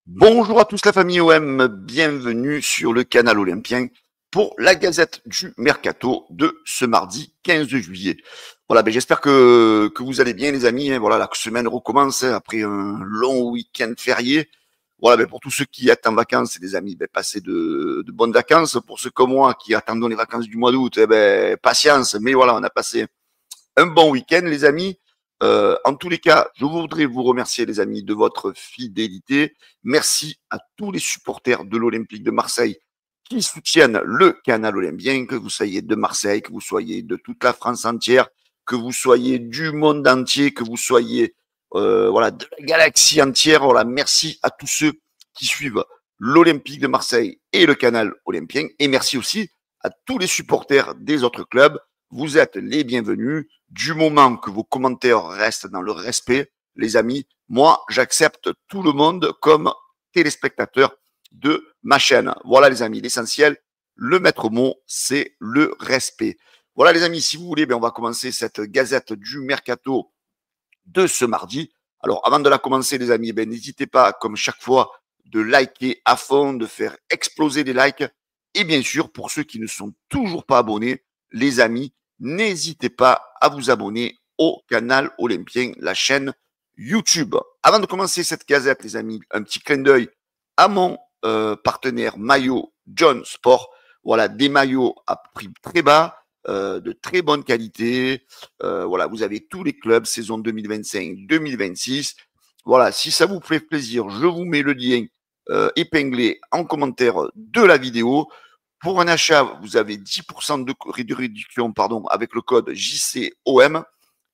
Bonjour à tous la famille OM, bienvenue sur le canal Olympien pour la Gazette du Mercato de ce mardi 15 juillet. Voilà, j'espère que vous allez bien les amis. Voilà, la semaine recommence après un long week-end férié. Voilà, pour tous ceux qui attendent en vacances, les amis, passez de bonnes vacances. Pour ceux comme moi qui attendons les vacances du mois d'août, patience. Mais voilà, on a passé un bon week-end, les amis. En tous les cas, je voudrais vous remercier, les amis, de votre fidélité. Merci à tous les supporters de l'Olympique de Marseille qui soutiennent le canal olympien, que vous soyez de Marseille, que vous soyez de toute la France entière, que vous soyez du monde entier, que vous soyez voilà, de la galaxie entière. Voilà, merci à tous ceux qui suivent l'Olympique de Marseille et le canal olympien. Et merci aussi à tous les supporters des autres clubs. Vous êtes les bienvenus. Du moment que vos commentaires restent dans le respect, les amis, moi, j'accepte tout le monde comme téléspectateur de ma chaîne. Voilà, les amis, l'essentiel, le maître mot, c'est le respect. Voilà, les amis, si vous voulez, on va commencer cette gazette du mercato de ce mardi. Alors, avant de la commencer, les amis, n'hésitez pas, comme chaque fois, de liker à fond, de faire exploser les likes. Et bien sûr, pour ceux qui ne sont toujours pas abonnés, les amis, n'hésitez pas à vous abonner au canal Olympien, la chaîne YouTube. Avant de commencer cette gazette, les amis, un petit clin d'œil à mon partenaire maillot John Sport. Voilà, des maillots à prix très bas, de très bonne qualité. Voilà, vous avez tous les clubs saison 2025-2026. Voilà, si ça vous fait plaisir, je vous mets le lien épinglé en commentaire de la vidéo. Pour un achat, vous avez 10% de réduction avec le code JCOM.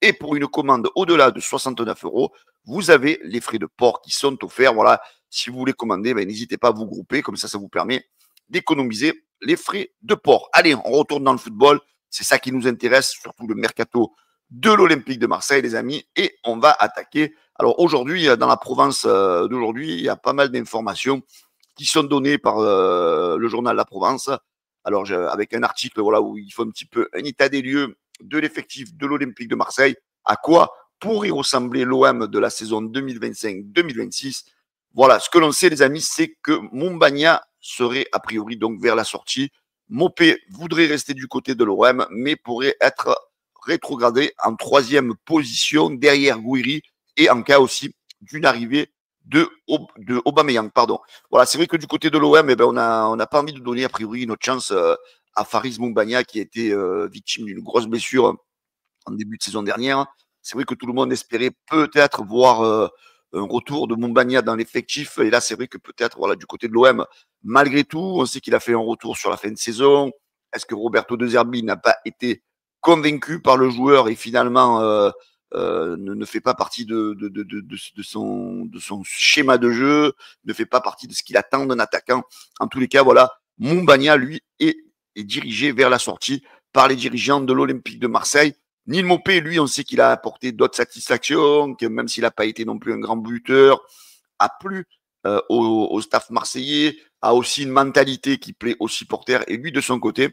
Et pour une commande au-delà de 69 €, vous avez les frais de port qui sont offerts. Voilà, si vous voulez commander, n'hésitez pas à vous grouper. Comme ça vous permet d'économiser les frais de port. Allez, on retourne dans le football. C'est ça qui nous intéresse, surtout le mercato de l'Olympique de Marseille, les amis. Et on va attaquer. Alors aujourd'hui, dans la Provence d'aujourd'hui, il y a pas mal d'informations qui sont données par le journal La Provence. Alors, avec un article voilà, où il faut un petit peu un état des lieux de l'effectif de l'Olympique de Marseille. À quoi pourrait ressembler l'OM de la saison 2025-2026. Voilà, ce que l'on sait, les amis, c'est que Montbagna serait a priori donc vers la sortie. Mopé voudrait rester du côté de l'OM, mais pourrait être rétrogradé en troisième position derrière Gouiri et en cas aussi d'une arrivée de Aubameyang. Pardon. Voilà, c'est vrai que du côté de l'OM, on n'a pas envie de donner a priori notre chance à Faris Moumbagna qui a été victime d'une grosse blessure en début de saison dernière. C'est vrai que tout le monde espérait peut-être voir un retour de Moumbagna dans l'effectif. Et là, c'est vrai que peut-être, voilà, du côté de l'OM, malgré tout, on sait qu'il a fait un retour sur la fin de saison. Est-ce que Roberto De Zerbi n'a pas été convaincu par le joueur et finalement ne fait pas partie de son schéma de jeu, ne fait pas partie de ce qu'il attend d'un attaquant. En tous les cas, voilà, Moumbagna, lui, est dirigé vers la sortie par les dirigeants de l'Olympique de Marseille. Neil Maupay, lui, on sait qu'il a apporté d'autres satisfactions, que même s'il n'a pas été non plus un grand buteur, a plu au staff marseillais, a aussi une mentalité qui plaît aux supporters. Et lui, de son côté,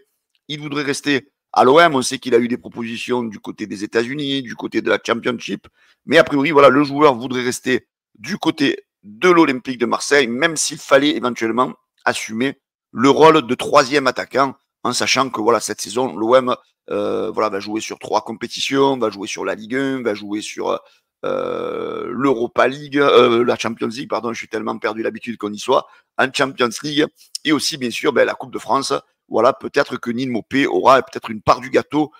il voudrait rester à l'OM. On sait qu'il a eu des propositions du côté des États-Unis, du côté de la Championship. Mais a priori, voilà, le joueur voudrait rester du côté de l'Olympique de Marseille, même s'il fallait éventuellement assumer le rôle de troisième attaquant, en sachant que voilà, cette saison, l'OM voilà, va jouer sur 3 compétitions, va jouer sur la Ligue 1, va jouer sur l'Europa League, la Champions League, pardon, je suis tellement perdu l'habitude qu'on y soit, en Champions League, et aussi bien sûr la Coupe de France. Voilà, peut-être que Neil Maupay aura peut-être une part du gâteau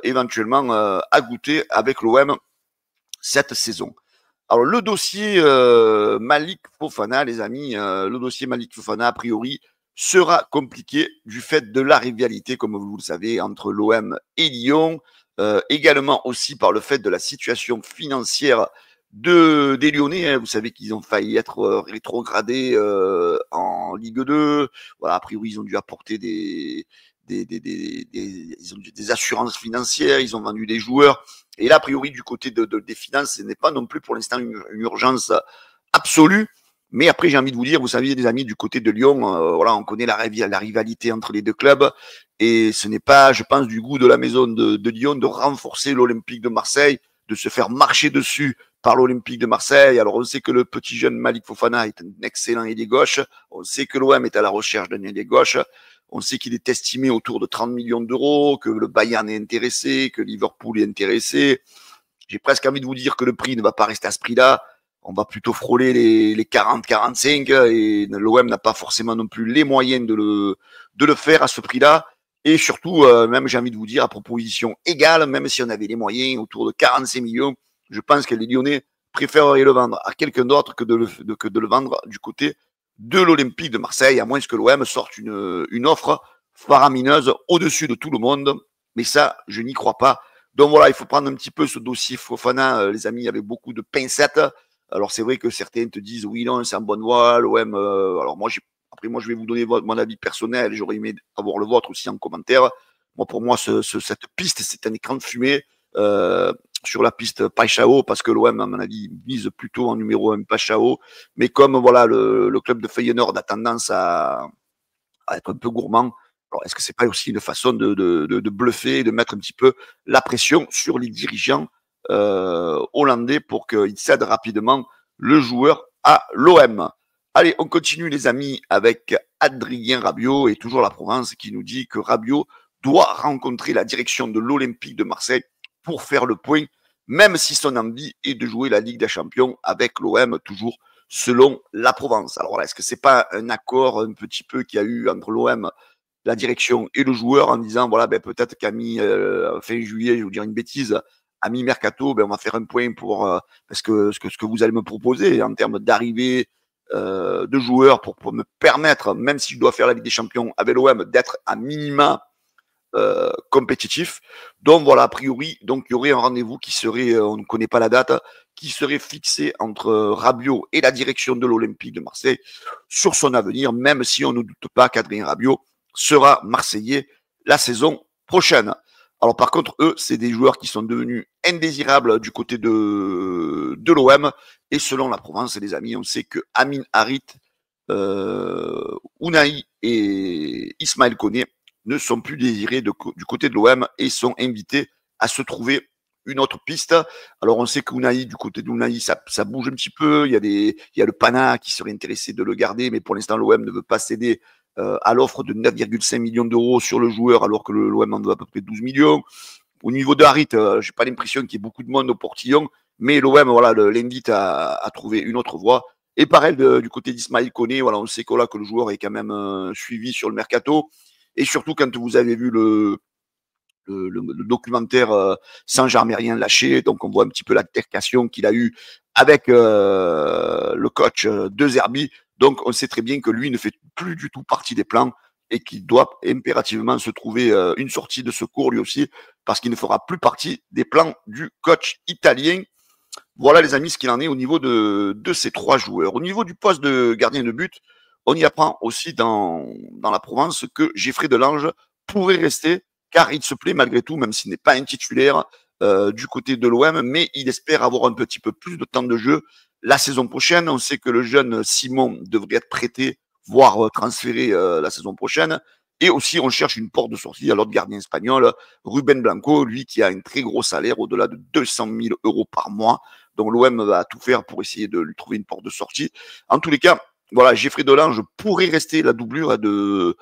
éventuellement à goûter avec l'OM cette saison. Alors le dossier Malik Fofana, les amis, le dossier Malik Fofana, a priori, sera compliqué du fait de la rivalité, comme vous le savez, entre l'OM et Lyon, également aussi par le fait de la situation financière des Lyonnais. Hein. Vous savez qu'ils ont failli être rétrogradés en Ligue 2. Voilà, a priori, ils ont dû apporter ils ont des assurances financières, ils ont vendu des joueurs. Et là, a priori, du côté des finances, ce n'est pas non plus pour l'instant une urgence absolue. Mais après, j'ai envie de vous dire, vous savez, les amis, du côté de Lyon, voilà, on connaît la rivalité entre les deux clubs. Et ce n'est pas, je pense, du goût de la maison de Lyon de renforcer l'Olympique de Marseille, de se faire marcher dessus par l'Olympique de Marseille. Alors, on sait que le petit jeune Malik Fofana est un excellent ailier gauche. On sait que l'OM est à la recherche d'un ailier gauche. On sait qu'il est estimé autour de 30 millions d'euros, que le Bayern est intéressé, que Liverpool est intéressé. J'ai presque envie de vous dire que le prix ne va pas rester à ce prix-là. On va plutôt frôler les 40-45 et l'OM n'a pas forcément non plus les moyens de le faire à ce prix-là. Et surtout, même j'ai envie de vous dire, à proposition égale, même si on avait les moyens autour de 45 millions, je pense que les Lyonnais préféreraient le vendre à quelqu'un d'autre que de le vendre du côté de l'Olympique de Marseille, à moins que l'OM sorte une offre faramineuse au-dessus de tout le monde. Mais ça, je n'y crois pas. Donc voilà, il faut prendre un petit peu ce dossier Fofana, les amis, avec beaucoup de pincettes. Alors c'est vrai que certains te disent oui, non, c'est en bonne voie, l'OM. Alors moi, après, moi, je vais vous donner mon avis personnel. J'aurais aimé avoir le vôtre aussi en commentaire. Moi, pour moi, cette piste, c'est un écran de fumée sur la piste Paixão, parce que l'OM, à mon avis, mise plutôt en numéro 1 Paixão. Mais comme voilà, le club de Feyenoord a tendance à être un peu gourmand, alors est-ce que c'est pas aussi une façon de bluffer et de mettre un petit peu la pression sur les dirigeants hollandais pour qu'ils cèdent rapidement le joueur à l'OM? Allez, on continue les amis avec Adrien Rabiot et toujours la Provence qui nous dit que Rabiot doit rencontrer la direction de l'Olympique de Marseille pour faire le point, même si son envie est de jouer la Ligue des Champions avec l'OM, toujours selon la Provence. Alors là, est-ce que c'est pas un accord un petit peu qu'il y a eu entre l'OM, la direction et le joueur en disant voilà, ben peut-être qu'à fin juillet, je vais vous dire une bêtise, à mi-mercato, ben on va faire un point pour parce que ce que vous allez me proposer en termes d'arrivée de joueurs pour me permettre, même si je dois faire la Ligue des Champions avec l'OM, d'être à minima compétitif. Donc voilà, a priori, donc il y aurait un rendez-vous qui serait, on ne connaît pas la date, qui serait fixé entre Rabiot et la direction de l'Olympique de Marseille sur son avenir, même si on ne doute pas qu'Adrien Rabiot sera marseillais la saison prochaine. Alors par contre, eux, c'est des joueurs qui sont devenus indésirables du côté de l'OM. Et selon la Provence, les amis, on sait que Amin Harit, Unai et Ismaël Koné ne sont plus désirés du côté de l'OM et sont invités à se trouver une autre piste. Alors on sait qu'Unai, du côté d'Unai, ça bouge un petit peu. Il y a le Pana qui serait intéressé de le garder, mais pour l'instant l'OM ne veut pas céder à l'offre de 9,5 millions d'euros sur le joueur, alors que l'OM en veut à peu près 12 millions. Au niveau de Harit, j'ai pas l'impression qu'il y ait beaucoup de monde au portillon, mais l'OM voilà, l'invite à trouver une autre voie. Et pareil, du côté d'Ismaël Koné, voilà, on sait que le joueur est quand même suivi sur le mercato. Et surtout, quand vous avez vu le documentaire Sans jamais rien lâché, donc on voit un petit peu l'altercation qu'il a eu avec le coach de Zerbi. Donc on sait très bien que lui ne fait plus du tout partie des plans et qu'il doit impérativement se trouver une sortie de secours lui aussi, parce qu'il ne fera plus partie des plans du coach italien. Voilà les amis ce qu'il en est au niveau de ces trois joueurs. Au niveau du poste de gardien de but, on y apprend aussi dans la Provence que Geoffrey Delange pourrait rester, car il se plaît malgré tout, même s'il n'est pas un titulaire du côté de l'OM, mais il espère avoir un petit peu plus de temps de jeu la saison prochaine. On sait que le jeune Simon devrait être prêté, voire transféré la saison prochaine. Et aussi, on cherche une porte de sortie à l'autre gardien espagnol, Ruben Blanco, lui qui a un très gros salaire, au-delà de 200 000 euros par mois. Donc l'OM va tout faire pour essayer de lui trouver une porte de sortie. En tous les cas, voilà, Geoffrey Delange pourrait rester la doublure de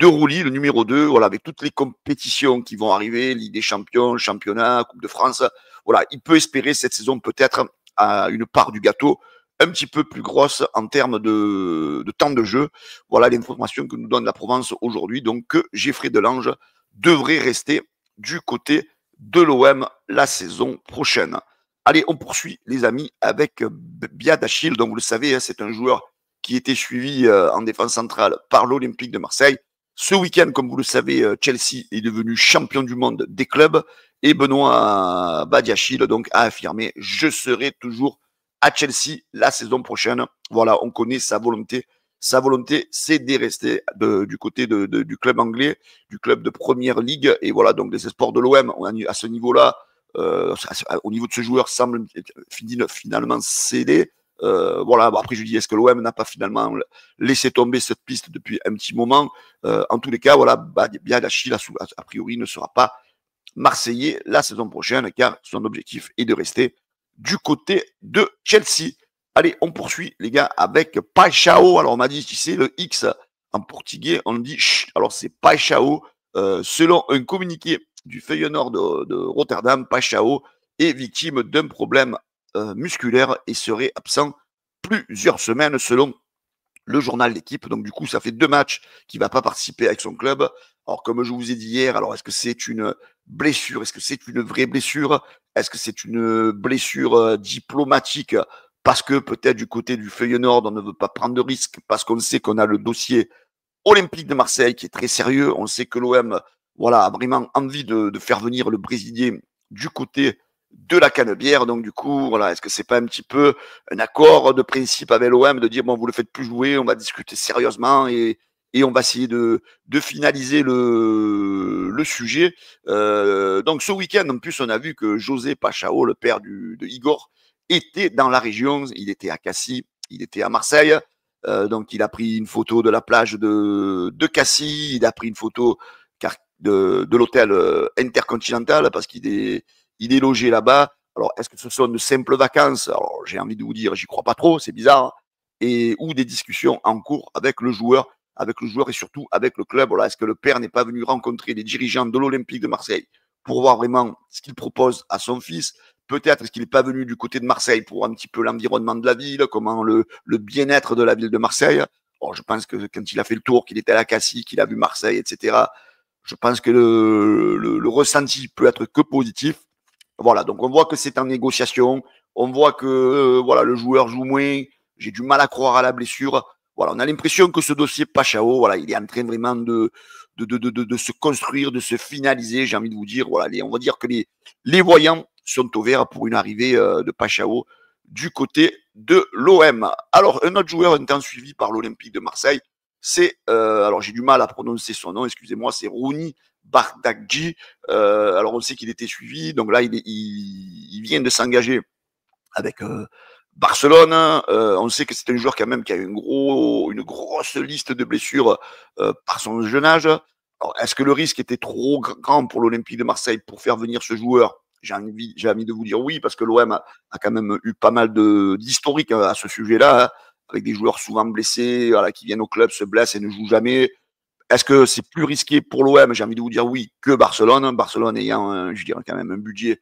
Rouly, le numéro 2, voilà, avec toutes les compétitions qui vont arriver, Ligue des Champions, Championnat, Coupe de France. Voilà, il peut espérer cette saison peut-être à une part du gâteau un petit peu plus grosse en termes de temps de jeu. Voilà l'information que nous donne la Provence aujourd'hui, donc que Geoffrey Delange devrait rester du côté de l'OM la saison prochaine. Allez, on poursuit les amis avec Biadachil, donc vous le savez, hein, c'est un joueur qui était suivi en défense centrale par l'Olympique de Marseille. Ce week-end, comme vous le savez, Chelsea est devenu champion du monde des clubs et Benoît Badiachil donc a affirmé: je serai toujours à Chelsea la saison prochaine. Voilà, on connaît sa volonté. Sa volonté, c'est de rester du côté du club anglais, du club de première ligue. Et voilà, donc les espoirs de l'OM à ce niveau-là, au niveau de ce joueur, semblent finalement scellés. Voilà, bon, après je dis, est-ce que l'OM n'a pas finalement laissé tomber cette piste depuis un petit moment? En tous les cas, voilà, Biadachil, a priori, ne sera pas marseillais la saison prochaine, car son objectif est de rester du côté de Chelsea. Allez, on poursuit, les gars, avec Paixão. Alors, on m'a dit, tu sais, le X en portugais, on dit ch. Alors, c'est Paixão. Selon un communiqué du Feyenoord de Rotterdam, Paixão est victime d'un problème musculaire et serait absent plusieurs semaines selon le journal d'équipe. Donc, du coup, ça fait 2 matchs qu'il ne va pas participer avec son club. Alors, comme je vous ai dit hier, alors est-ce que c'est une blessure? Est-ce que c'est une vraie blessure? Est-ce que c'est une blessure diplomatique? Parce que peut-être du côté du Feyenoord, on ne veut pas prendre de risques, parce qu'on sait qu'on a le dossier Olympique de Marseille qui est très sérieux. On sait que l'OM voilà, a vraiment envie de faire venir le Brésilien du côté de la Canebière. Donc, du coup, voilà, est-ce que c'est pas un petit peu un accord de principe avec l'OM de dire, bon, vous le faites plus jouer, on va discuter sérieusement et on va essayer de finaliser le sujet. Donc, ce week-end, en plus, on a vu que José Paixão, le père de Igor, était dans la région. Il était à Cassis, il était à Marseille. Donc, il a pris une photo de la plage de Cassis, il a pris une photo de l'hôtel Intercontinental parce qu'il est logé là-bas. Alors, est-ce que ce sont de simples vacances? Alors, j'ai envie de vous dire, j'y crois pas trop, c'est bizarre. Et ou des discussions en cours avec le joueur et surtout avec le club. Voilà, est-ce que le père n'est pas venu rencontrer les dirigeants de l'Olympique de Marseille pour voir vraiment ce qu'il propose à son fils? Peut-être est-ce qu'il n'est pas venu du côté de Marseille pour un petit peu l'environnement de la ville, comment le bien-être de la ville de Marseille. Bon, je pense que quand il a fait le tour, qu'il était à la Cassis, qu'il a vu Marseille, etc., je pense que le ressenti peut être que positif. Voilà, donc on voit que c'est en négociation, on voit que voilà, le joueur joue moins, j'ai du mal à croire à la blessure. Voilà, on a l'impression que ce dossier Paixão, voilà, il est en train vraiment de se construire, de se finaliser, j'ai envie de vous dire. Voilà, on va dire que les voyants sont au vert pour une arrivée de Paixão du côté de l'OM. Alors, un autre joueur un temps suivi par l'Olympique de Marseille, c'est, alors j'ai du mal à prononcer son nom, excusez-moi, c'est Rouni Bardghji. Alors, on sait qu'il était suivi, donc là, il vient de s'engager avec Barcelone. On sait que c'est un joueur quand même qui a une grosse liste de blessures par son jeune âge. Alors, est-ce que le risque était trop grand pour l'Olympique de Marseille pour faire venir ce joueur? J'ai envie de vous dire oui, parce que l'OM a quand même eu pas mal d'historique à ce sujet-là, hein, avec des joueurs souvent blessés, voilà, qui viennent au club, se blessent et ne jouent jamais. Est-ce que c'est plus risqué pour l'OM? J'ai envie de vous dire oui que Barcelone. Barcelone ayant, je dirais quand même un budget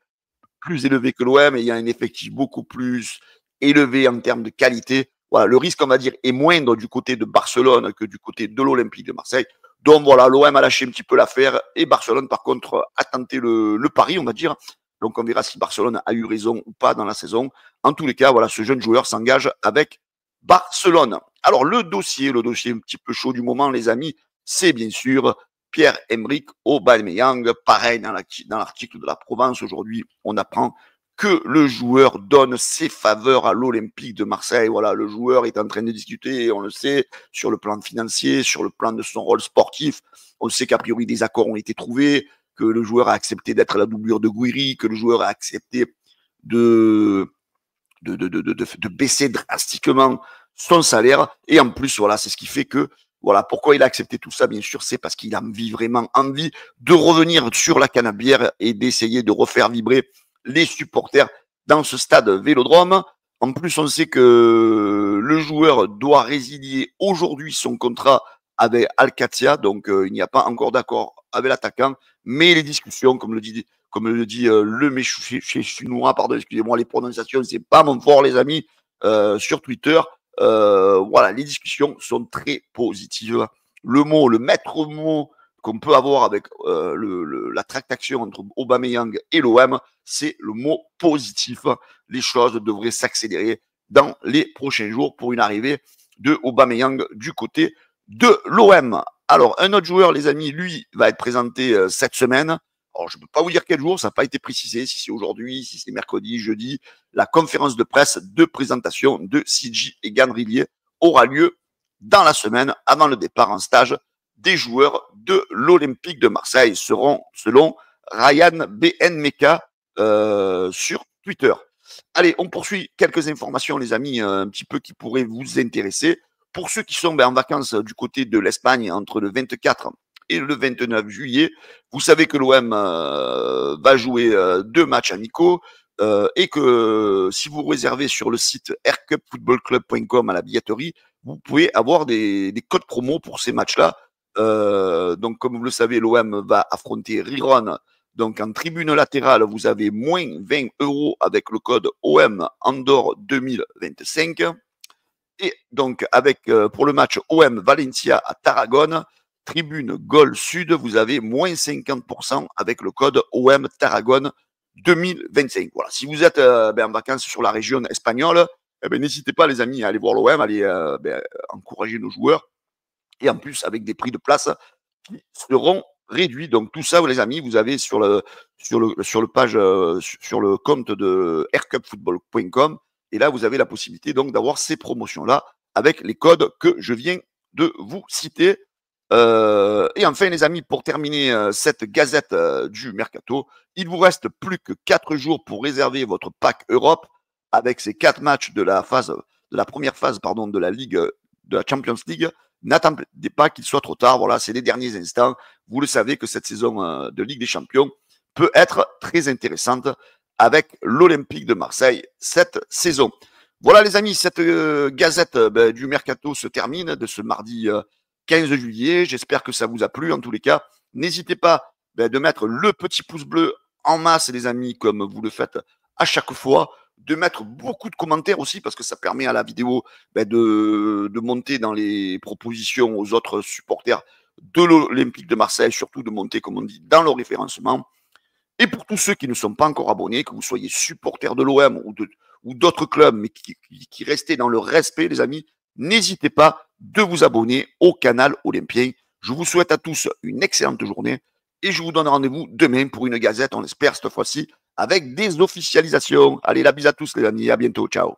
plus élevé que l'OM, ayant un effectif beaucoup plus élevé en termes de qualité. Voilà, le risque, on va dire, est moindre du côté de Barcelone que du côté de l'Olympique de Marseille. Donc voilà, l'OM a lâché un petit peu l'affaire et Barcelone, par contre, a tenté le pari, on va dire. Donc on verra si Barcelone a eu raison ou pas dans la saison. En tous les cas, voilà, ce jeune joueur s'engage avec Barcelone. Alors le dossier un petit peu chaud du moment, les amis, c'est bien sûr Pierre-Emerick Aubameyang. Pareil, dans l'article de la Provence aujourd'hui, on apprend que le joueur donne ses faveurs à l'Olympique de Marseille. Voilà, le joueur est en train de discuter, on le sait, sur le plan financier, sur le plan de son rôle sportif. On sait qu'a priori des accords ont été trouvés, que le joueur a accepté d'être la doublure de Gouiri, que le joueur a accepté de baisser drastiquement son salaire. Et en plus, voilà, c'est ce qui fait que, voilà, pourquoi il a accepté tout ça, bien sûr, c'est parce qu'il a vraiment envie de revenir sur la Canebière et d'essayer de refaire vibrer les supporters dans ce stade Vélodrome. En plus, on sait que le joueur doit résilier aujourd'hui son contrat avec Alcatia, donc il n'y a pas encore d'accord avec l'attaquant, mais les discussions, comme le dit le méchou chinois, pardon, excusez-moi, les prononciations, c'est pas mon fort, les amis, sur Twitter. Voilà, les discussions sont très positives. Le maître mot qu'on peut avoir avec la tractation entre Aubameyang et l'OM, c'est le mot positif. Les choses devraient s'accélérer dans les prochains jours pour une arrivée de Aubameyang du côté de l'OM. Alors, un autre joueur, les amis, lui, va être présenté cette semaine. Alors, je ne peux pas vous dire quel jour, ça n'a pas été précisé, si c'est aujourd'hui, si c'est mercredi, jeudi. La conférence de presse de présentation de Sidji et Ganrillier aura lieu dans la semaine avant le départ en stage des joueurs de l'Olympique de Marseille, seront selon Ryan Benmeka sur Twitter. Allez, on poursuit quelques informations, les amis, un petit peu qui pourraient vous intéresser. Pour ceux qui sont en vacances du côté de l'Espagne entre le 24 et le 29 juillet, vous savez que l'OM va jouer 2 matchs amicaux et que si vous réservez sur le site aircupfootballclub.com à la billetterie, vous pouvez avoir des codes promo pour ces matchs-là. Donc, comme vous le savez, l'OM va affronter Riron. Donc, en tribune latérale, vous avez moins 20 € avec le code OM Andorre 2025. Et donc, avec pour le match OM Valencia à Tarragone, tribune Gaulle Sud, vous avez moins 50% avec le code OM Tarragone 2025. Voilà. Si vous êtes en vacances sur la région espagnole, n'hésitez pas, les amis, à aller voir l'OM, allez encourager nos joueurs. Et en plus, avec des prix de place qui seront réduits. Donc, tout ça, les amis, vous avez sur le page, sur le compte de aircupfootball.com. Et là, vous avez la possibilité donc d'avoir ces promotions-là avec les codes que je viens de vous citer. Et enfin, les amis, pour terminer cette gazette du Mercato, il vous reste plus que 4 jours pour réserver votre pack Europe avec ces 4 matchs de la première phase, de la Ligue, de la Champions League. N'attendez pas qu'il soit trop tard. Voilà, c'est les derniers instants. Vous le savez que cette saison de Ligue des Champions peut être très intéressante avec l'Olympique de Marseille cette saison. Voilà, les amis, cette gazette du Mercato se termine de ce mardi 15 juillet. J'espère que ça vous a plu. En tous les cas, n'hésitez pas de mettre le petit pouce bleu en masse, les amis, comme vous le faites à chaque fois. De mettre beaucoup de commentaires aussi, parce que ça permet à la vidéo de monter dans les propositions aux autres supporters de l'Olympique de Marseille, surtout de monter, comme on dit, dans le référencement. Et pour tous ceux qui ne sont pas encore abonnés, que vous soyez supporters de l'OM ou d'autres clubs, mais qui restez dans le respect, les amis, n'hésitez pas de vous abonner au canal Olympien. Je vous souhaite à tous une excellente journée et je vous donne rendez-vous demain pour une gazette, on espère cette fois-ci, avec des officialisations. Allez, la bise à tous les amis, à bientôt, ciao.